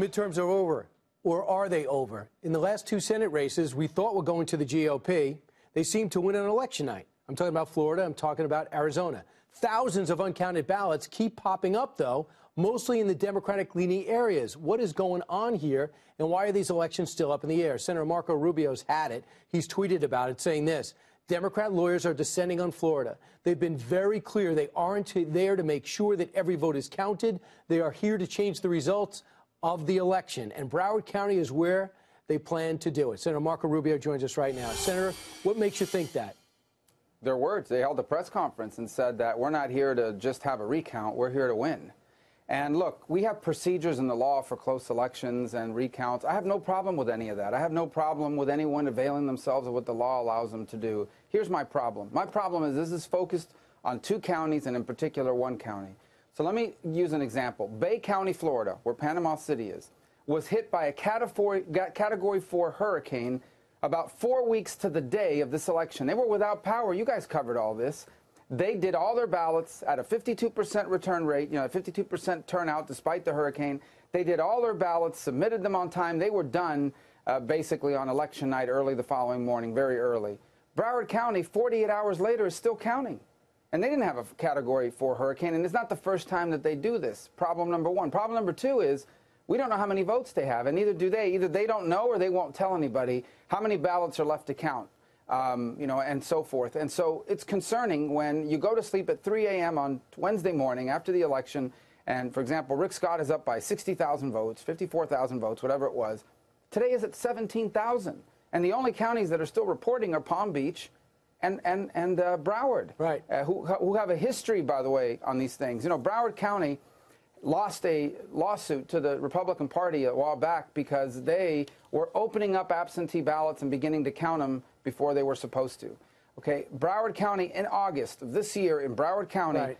midterms are over, or are they over? In the last two Senate races we thought were going to the GOP, they seemed to win on election night. I'm talking about Florida, I'm talking about Arizona. Thousands of uncounted ballots keep popping up, though, mostly in the Democratic-leaning areas. What is going on here, and why are these elections still up in the air? Senator Marco Rubio's had it. He's tweeted about it, saying this: Democrat lawyers are descending on Florida. They've been very clear they aren't there to make sure that every vote is counted. They are here to change the results of the election. And Broward County is where they plan to do it. Senator Marco Rubio joins us right now. Senator, what makes you think that? Their words. They held a press conference and said that we're not here to just have a recount. We're here to win. And look, we have procedures in the law for close elections and recounts. I have no problem with any of that. I have no problem with anyone availing themselves of what the law allows them to do. Here's my problem. My problem is this is focused on two counties, and in particular one county. So let me use an example. Bay County, Florida, where Panama City is, was hit by a Category 4 hurricane about 4 weeks to the day of this election. They were without power. You guys covered all this. They did all their ballots at a 52% return rate, a 52% turnout despite the hurricane. They did all their ballots, submitted them on time. They were done basically on election night early the following morning, very early. Broward County, 48 hours later, is still counting. And they didn't have a Category 4 hurricane, and it's not the first time that they do this. Problem number one. Problem number two is we don't know how many votes they have, and neither do they. Either they don't know or they won't tell anybody how many ballots are left to count. And so forth. And so it's concerning when you go to sleep at 3 a.m. on Wednesday morning after the election, and, for example, Rick Scott is up by 60,000 votes, 54,000 votes, whatever it was. Today is at 17,000. And the only counties that are still reporting are Palm Beach and Broward, right? Who have a history, by the way, on these things. Broward County lost a lawsuit to the Republican Party a while back because they were opening up absentee ballots and beginning to count them before they were supposed to. Okay, Broward County in August of this year in Broward County, right,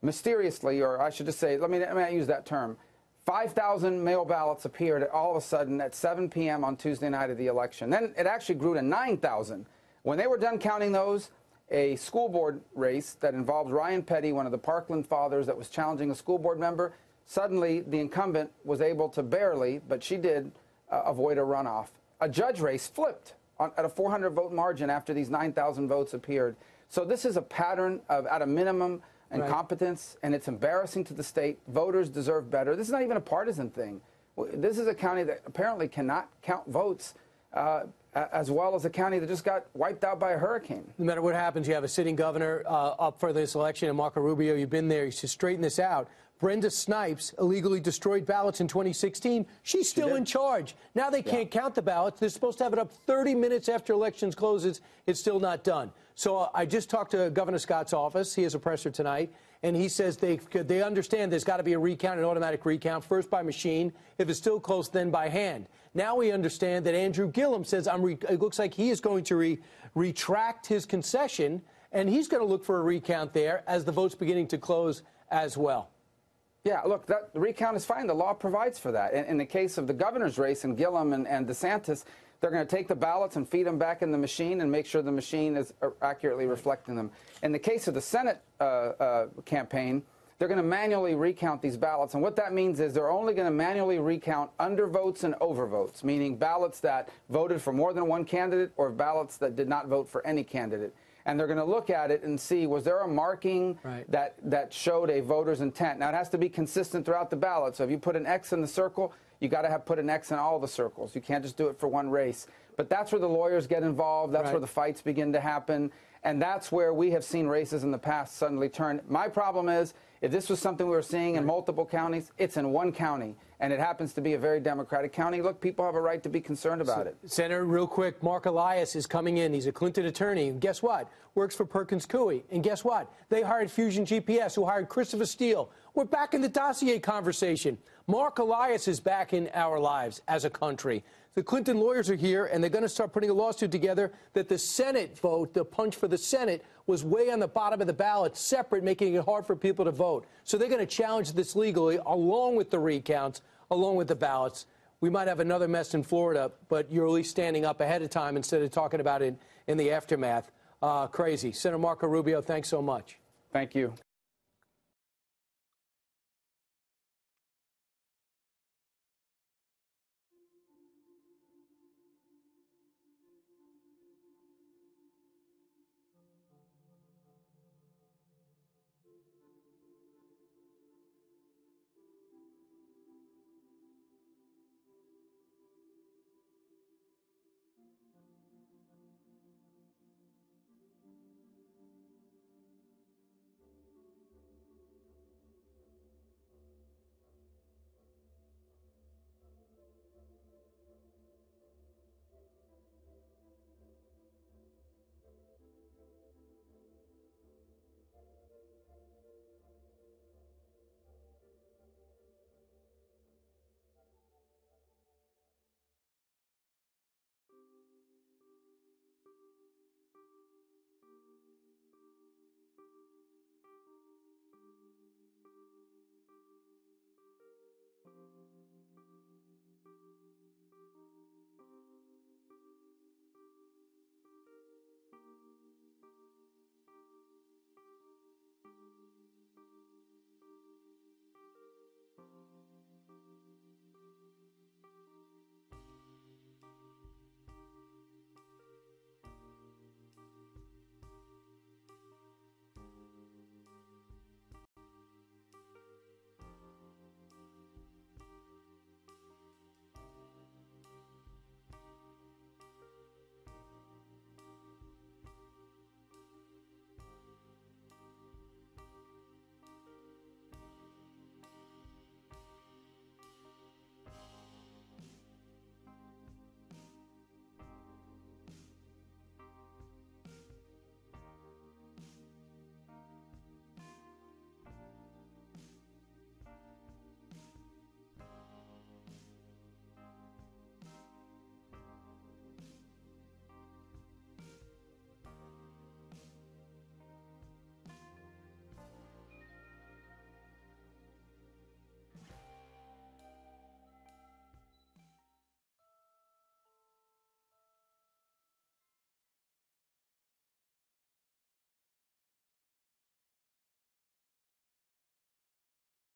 mysteriously, or I should just say, let me not use that term, 5,000 mail ballots appeared all of a sudden at 7 p.m. on Tuesday night of the election. Then it actually grew to 9,000. When they were done counting those, a school board race that involved Ryan Petty, one of the Parkland fathers that was challenging a school board member, suddenly the incumbent was able to barely, but she did, avoid a runoff. A judge race flipped at a 400-vote margin after these 9,000 votes appeared. So this is a pattern of, at a minimum, incompetence, right, and it's embarrassing to the state. Voters deserve better. This is not even a partisan thing. This is a county that apparently cannot count votes as well as a county that just got wiped out by a hurricane. No matter what happens, you have a sitting governor up for this election, and Marco Rubio, you've been there. You should straighten this out. Brenda Snipes illegally destroyed ballots in 2016. She's still in charge. Now they can't count the ballots. They're supposed to have it up 30 minutes after elections closes. It's still not done. So I just talked to Governor Scott's office. He has a presser tonight. And he says they understand there's got to be a recount, an automatic recount, first by machine. If it's still close, then by hand. Now we understand that Andrew Gillum says it looks like he is going to retract his concession, and he's going to look for a recount there as the vote's beginning to close as well. Yeah, look, the recount is fine. The law provides for that. In the case of the governor's race and Gillum and DeSantis, they're going to take the ballots and feed them back in the machine and make sure the machine is accurately reflecting them. In the case of the Senate campaign, they're going to manually recount these ballots. And what that means is they're only going to manually recount undervotes and overvotes, meaning ballots that voted for more than one candidate or ballots that did not vote for any candidate. And they're going to look at it and see, was there a marking that showed a voter's intent? Now, it has to be consistent throughout the ballot. So if you put an X in the circle, you got to have put an X in all the circles. You can't just do it for one race. But that's where the lawyers get involved. That's where the fights begin to happen. And that's where we have seen races in the past suddenly turn. My problem is, if this was something we were seeing in multiple counties, it's in one county, and it happens to be a very Democratic county. Look, people have a right to be concerned about it. Senator, real quick, Mark Elias is coming in. He's a Clinton attorney. And guess what? Works for Perkins Coie. And guess what? They hired Fusion GPS, who hired Christopher Steele. We're back in the dossier conversation. Mark Elias is back in our lives as a country. The Clinton lawyers are here, and they're going to start putting a lawsuit together that the Senate vote, the punch for the Senate, was way on the bottom of the ballot, separate, making it hard for people to vote. So they're going to challenge this legally, along with the recounts, along with the ballots. We might have another mess in Florida, but you're at least standing up ahead of time instead of talking about it in the aftermath. Crazy. Senator Marco Rubio, thanks so much. Thank you.